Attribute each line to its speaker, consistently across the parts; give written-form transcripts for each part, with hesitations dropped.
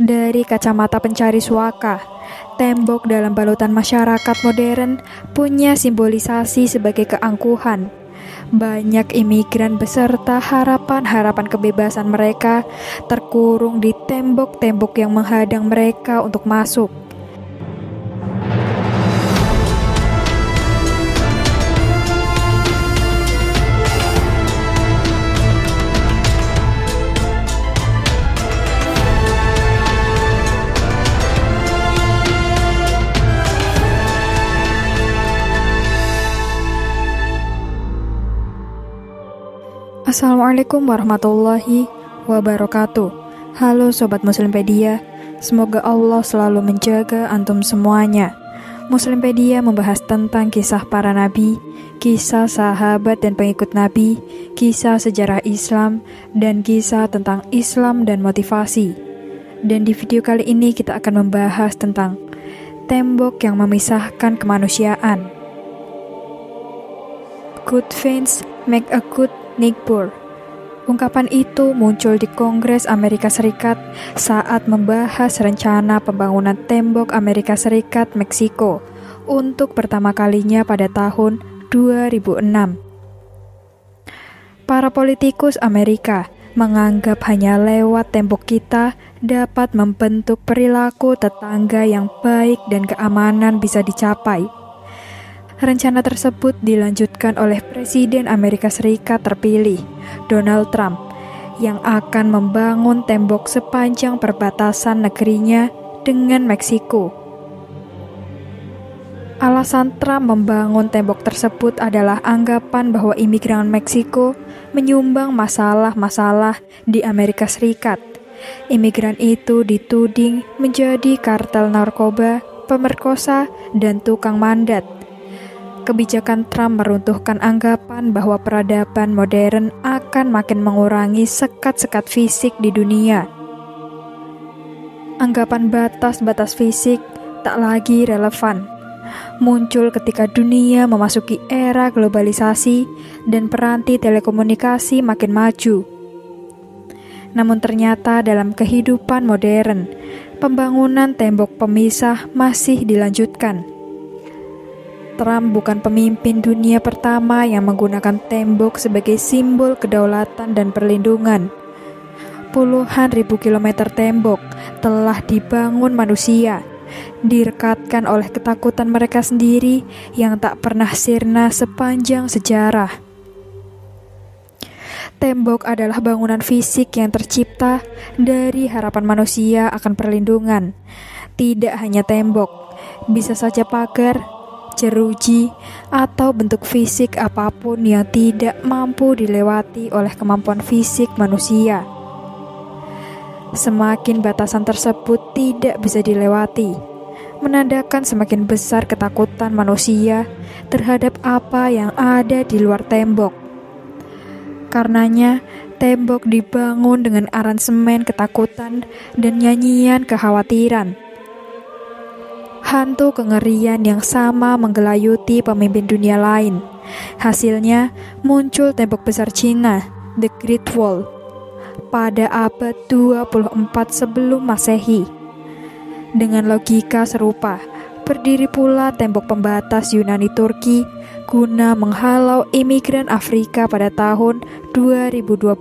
Speaker 1: Dari kacamata pencari suaka, tembok dalam balutan masyarakat modern punya simbolisasi sebagai keangkuhan. Banyak imigran beserta harapan-harapan kebebasan mereka terkurung di tembok-tembok yang menghadang mereka untuk masuk. Assalamualaikum warahmatullahi wabarakatuh. Halo Sobat Muslimpedia, semoga Allah selalu menjaga antum semuanya. Muslimpedia membahas tentang kisah para nabi, kisah sahabat dan pengikut nabi, kisah sejarah Islam, dan kisah tentang Islam dan motivasi. Dan di video kali ini kita akan membahas tentang tembok yang memisahkan kemanusiaan. Good friends make a good neighbor. Ungkapan itu muncul di Kongres Amerika Serikat saat membahas rencana pembangunan tembok Amerika Serikat Meksiko untuk pertama kalinya pada tahun 2006. Para politikus Amerika menganggap hanya lewat tembok kita dapat membentuk perilaku tetangga yang baik dan keamanan bisa dicapai. Rencana tersebut dilanjutkan oleh Presiden Amerika Serikat terpilih, Donald Trump, yang akan membangun tembok sepanjang perbatasan negerinya dengan Meksiko. Alasan Trump membangun tembok tersebut adalah anggapan bahwa imigran Meksiko menyumbang masalah-masalah di Amerika Serikat. Imigran itu dituding menjadi kartel narkoba, pemerkosa, dan tukang mandat. Kebijakan Trump meruntuhkan anggapan bahwa peradaban modern akan makin mengurangi sekat-sekat fisik di dunia. Anggapan batas-batas fisik tak lagi relevan. Muncul ketika dunia memasuki era globalisasi dan peranti telekomunikasi makin maju. Namun ternyata dalam kehidupan modern, pembangunan tembok pemisah masih dilanjutkan. Trump bukan pemimpin dunia pertama yang menggunakan tembok sebagai simbol kedaulatan dan perlindungan. Puluhan ribu kilometer tembok telah dibangun manusia, direkatkan oleh ketakutan mereka sendiri yang tak pernah sirna sepanjang sejarah. Tembok adalah bangunan fisik yang tercipta dari harapan manusia akan perlindungan. Tidak hanya tembok, bisa saja pagar, jeruji, atau bentuk fisik apapun yang tidak mampu dilewati oleh kemampuan fisik manusia. Semakin batasan tersebut tidak bisa dilewati, menandakan semakin besar ketakutan manusia terhadap apa yang ada di luar tembok. Karenanya, tembok dibangun dengan aransemen ketakutan dan nyanyian kekhawatiran. Hantu kengerian yang sama menggelayuti pemimpin dunia lain. Hasilnya muncul tembok besar Cina, The Great Wall, pada abad 24 sebelum Masehi. Dengan logika serupa, berdiri pula tembok pembatas Yunani Turki guna menghalau imigran Afrika pada tahun 2012.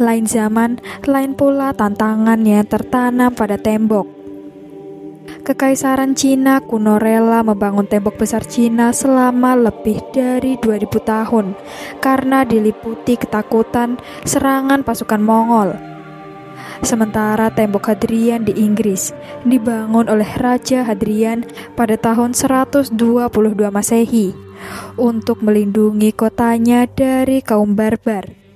Speaker 1: Lain zaman, lain pula tantangan yang tertanam pada tembok. Kekaisaran Cina kuno rela membangun tembok besar Cina selama lebih dari 2000 tahun karena diliputi ketakutan serangan pasukan Mongol. Sementara tembok Hadrian di Inggris dibangun oleh Raja Hadrian pada tahun 122 Masehi untuk melindungi kotanya dari kaum barbar.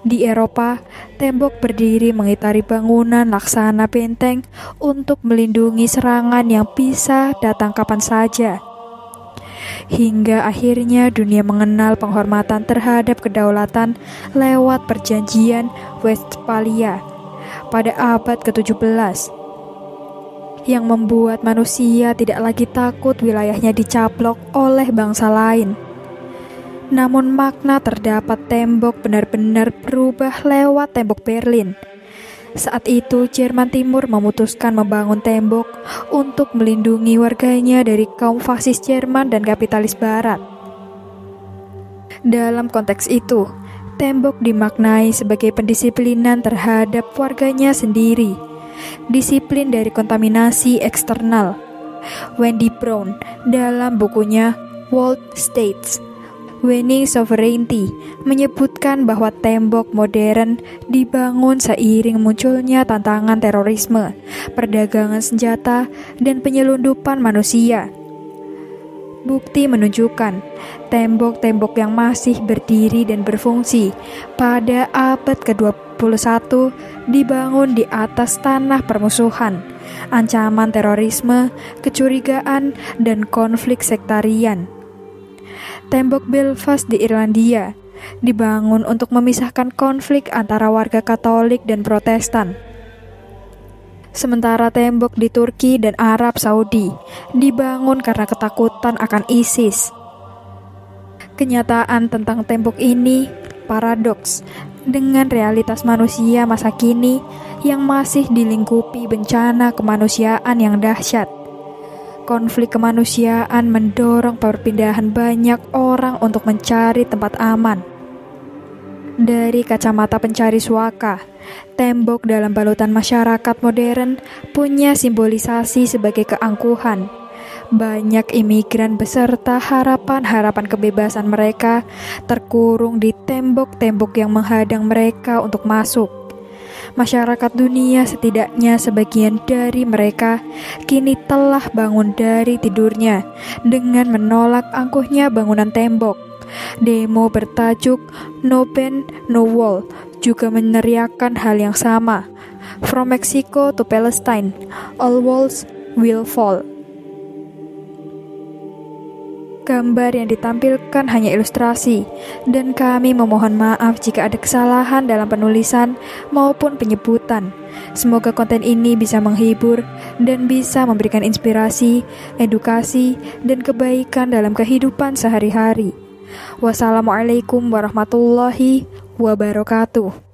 Speaker 1: Di Eropa, tembok berdiri mengitari bangunan laksana benteng untuk melindungi serangan yang bisa datang kapan saja. Hingga akhirnya dunia mengenal penghormatan terhadap kedaulatan lewat perjanjian Westphalia pada abad ke-17 yang membuat manusia tidak lagi takut wilayahnya dicaplok oleh bangsa lain. Namun makna terdapat tembok benar-benar berubah lewat tembok Berlin. Saat itu Jerman Timur memutuskan membangun tembok untuk melindungi warganya dari kaum fasis Jerman dan kapitalis Barat. Dalam konteks itu, tembok dimaknai sebagai pendisiplinan terhadap warganya sendiri, disiplin dari kontaminasi eksternal. Wendy Brown dalam bukunya World States, Winning Sovereignty menyebutkan bahwa tembok modern dibangun seiring munculnya tantangan terorisme, perdagangan senjata, dan penyelundupan manusia. Bukti menunjukkan tembok-tembok yang masih berdiri dan berfungsi pada abad ke-21 dibangun di atas tanah permusuhan, ancaman terorisme, kecurigaan, dan konflik sektarian. Tembok Belfast di Irlandia dibangun untuk memisahkan konflik antara warga Katolik dan Protestan. Sementara tembok di Turki dan Arab Saudi dibangun karena ketakutan akan ISIS. Kenyataan tentang tembok ini paradoks dengan realitas manusia masa kini yang masih dilingkupi bencana kemanusiaan yang dahsyat. Konflik kemanusiaan mendorong perpindahan banyak orang untuk mencari tempat aman. Dari kacamata pencari suaka, tembok dalam balutan masyarakat modern punya simbolisasi sebagai keangkuhan. Banyak imigran beserta harapan-harapan kebebasan mereka terkurung di tembok-tembok yang menghadang mereka untuk masuk. Masyarakat dunia, setidaknya sebagian dari mereka, kini telah bangun dari tidurnya dengan menolak angkuhnya bangunan tembok. Demo bertajuk No Pen, No Wall juga meneriakkan hal yang sama. From Mexico to Palestine, all walls will fall. Gambar yang ditampilkan hanya ilustrasi, dan kami memohon maaf jika ada kesalahan dalam penulisan maupun penyebutan. Semoga konten ini bisa menghibur dan bisa memberikan inspirasi, edukasi, dan kebaikan dalam kehidupan sehari-hari. Wassalamualaikum warahmatullahi wabarakatuh.